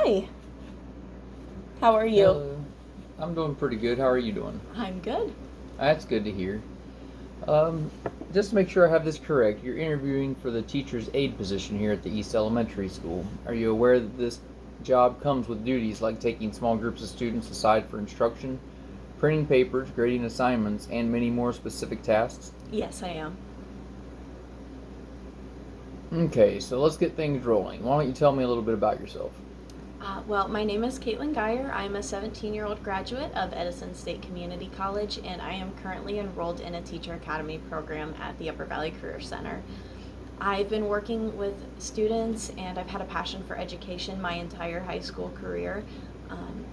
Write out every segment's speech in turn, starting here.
Hi, how are you? Hello. I'm doing pretty good. How are you doing? I'm good. That's good to hear. Um, just to make sure I have this correct, you're interviewing for the teacher's aide position here at the East Elementary School. Are you aware that this job comes with duties like taking small groups of students aside for instruction, printing papers, grading assignments, and many more specific tasks? Yes, I am. Okay, so let's get things rolling. Why don't you tell me a little bit about yourself? Well, my name is Caitlin Geyer. I'm a 17-year-old graduate of Edison State Community College, and I am currently enrolled in a Teacher Academy program at the Upper Valley Career Center. I've been working with students, and I've had a passion for education my entire high school career. Um,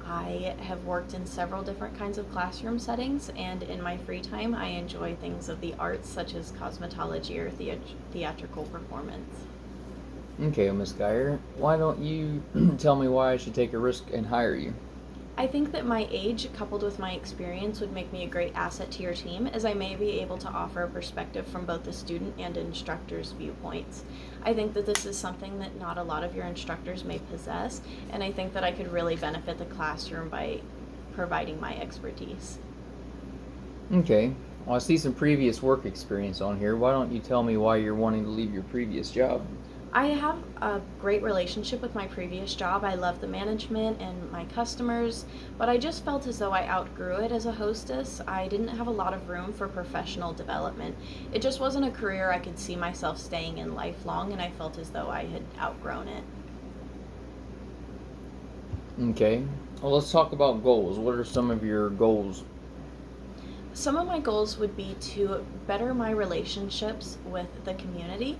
I have worked in several different kinds of classroom settings, and in my free time, I enjoy things of the arts such as cosmetology or theatrical performance. Okay, Miss Geyer, why don't you tell me why I should take a risk and hire you? I think that my age, coupled with my experience, would make me a great asset to your team, as I may be able to offer a perspective from both the student and instructor's viewpoints. I think that this is something that not a lot of your instructors may possess, and I think that I could really benefit the classroom by providing my expertise. Okay. Well, I see some previous work experience on here. Why don't you tell me why you're wanting to leave your previous job? I have a great relationship with my previous job. I love the management and my customers, but I just felt as though I outgrew it as a hostess. I didn't have a lot of room for professional development. It just wasn't a career I could see myself staying in lifelong, and I felt as though I had outgrown it. Okay. Well, let's talk about goals. What are some of your goals? Some of my goals would be to better my relationships with the community.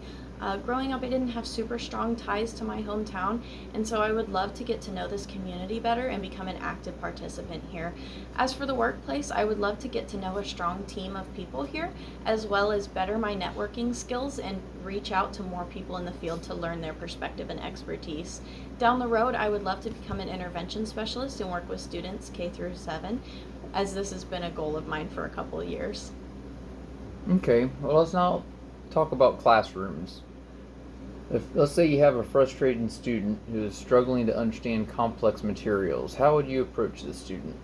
Growing up, I didn't have super strong ties to my hometown, and so I would love to get to know this community better and become an active participant here. As for the workplace, I would love to get to know a strong team of people here, as well as better my networking skills and reach out to more people in the field to learn their perspective and expertise. Down the road, I would love to become an intervention specialist and work with students K through 7, as this has been a goal of mine for a couple of years. Okay. Well, let's now talk about classrooms. If let's say you have a frustrated student who is struggling to understand complex materials, how would you approach this student?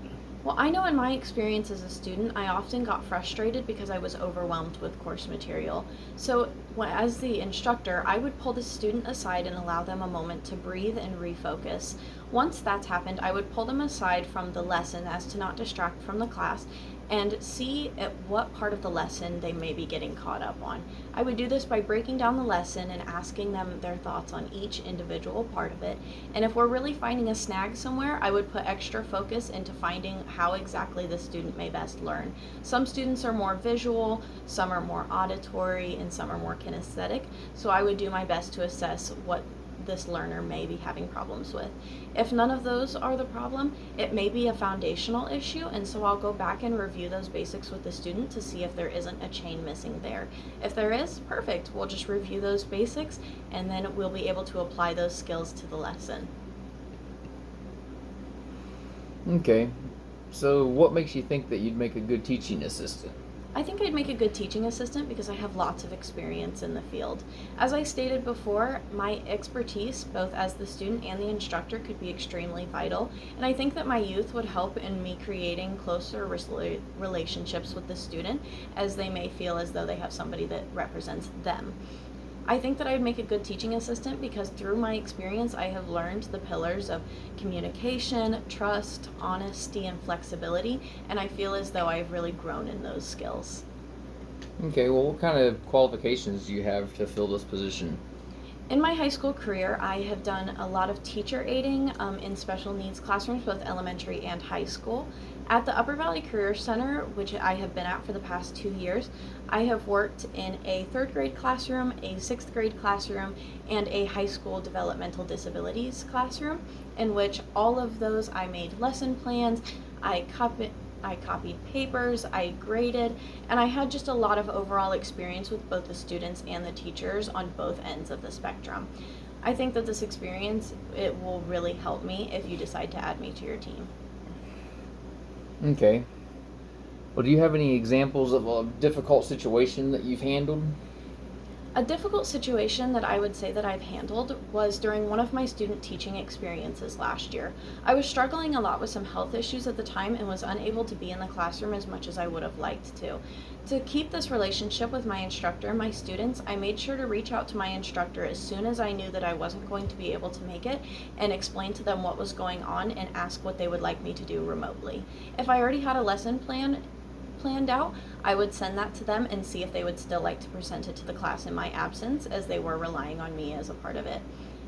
Well, I know in my experience as a student, I often got frustrated because I was overwhelmed with course material. So, as the instructor, I would pull the student aside and allow them a moment to breathe and refocus. Once that's happened, I would pull them aside from the lesson as to not distract from the class and see at what part of the lesson they may be getting caught up on. I would do this by breaking down the lesson and asking them their thoughts on each individual part of it. And if we're really finding a snag somewhere, I would put extra focus into finding how exactly the student may best learn. Some students are more visual, some are more auditory, and some are more kinesthetic. So I would do my best to assess what this learner may be having problems with. If none of those are the problem, it may be a foundational issue, and so I'll go back and review those basics with the student to see if there isn't a chain missing there. If there is, perfect. We'll just review those basics, and then we'll be able to apply those skills to the lesson. Okay. So, what makes you think that you'd make a good teaching assistant? I think I'd make a good teaching assistant because I have lots of experience in the field. As I stated before, my expertise, both as the student and the instructor, could be extremely vital, and I think that my youth would help in me creating closer relationships with the student, as they may feel as though they have somebody that represents them. I think that I'd make a good teaching assistant because through my experience, I have learned the pillars of communication, trust, honesty, and flexibility, and I feel as though I've really grown in those skills. Okay, well, what kind of qualifications do you have to fill this position? In my high school career, I have done a lot of teacher aiding in special needs classrooms, both elementary and high school. At the Upper Valley Career Center, which I have been at for the past 2 years, I have worked in a third grade classroom, a sixth grade classroom, and a high school developmental disabilities classroom, in which all of those I made lesson plans, I copied papers, I graded, and I had just a lot of overall experience with both the students and the teachers on both ends of the spectrum. I think that this experience, it will really help me if you decide to add me to your team. Okay. Well, do you have any examples of a difficult situation that you've handled? A difficult situation that I would say that I've handled was during one of my student teaching experiences last year. I was struggling a lot with some health issues at the time and was unable to be in the classroom as much as I would have liked to. To keep this relationship with my instructor and my students, I made sure to reach out to my instructor as soon as I knew that I wasn't going to be able to make it and explain to them what was going on and ask what they would like me to do remotely. If I already had a lesson planned out, I would send that to them and see if they would still like to present it to the class in my absence, as they were relying on me as a part of it.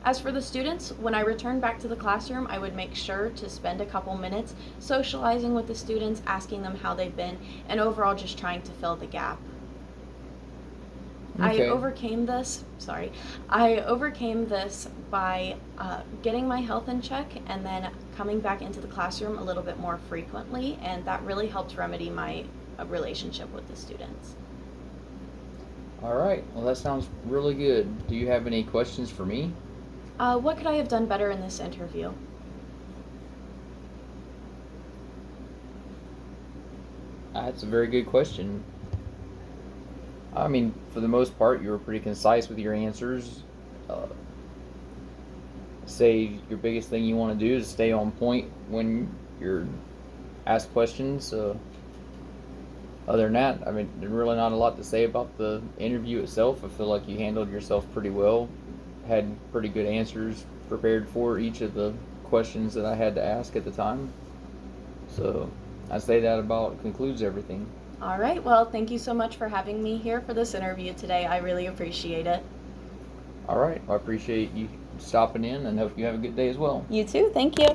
As for the students, when I returned back to the classroom, I would make sure to spend a couple minutes socializing with the students, asking them how they've been, and overall just trying to fill the gap. Okay. I overcame this by getting my health in check and then coming back into the classroom a little bit more frequently, and that really helped remedy my relationship with the students. All right. Well, that sounds really good. Do you have any questions for me? What could I have done better in this interview? That's a very good question. I mean, for the most part, you were pretty concise with your answers. Say your biggest thing you want to do is stay on point when you're asked questions. Other than that, I mean, there's really not a lot to say about the interview itself. I feel like you handled yourself pretty well, had pretty good answers prepared for each of the questions that I had to ask at the time. So I'd say that about concludes everything. All right, well, thank you so much for having me here for this interview today. I really appreciate it. All right, I appreciate you stopping in and hope you have a good day as well. You too, thank you.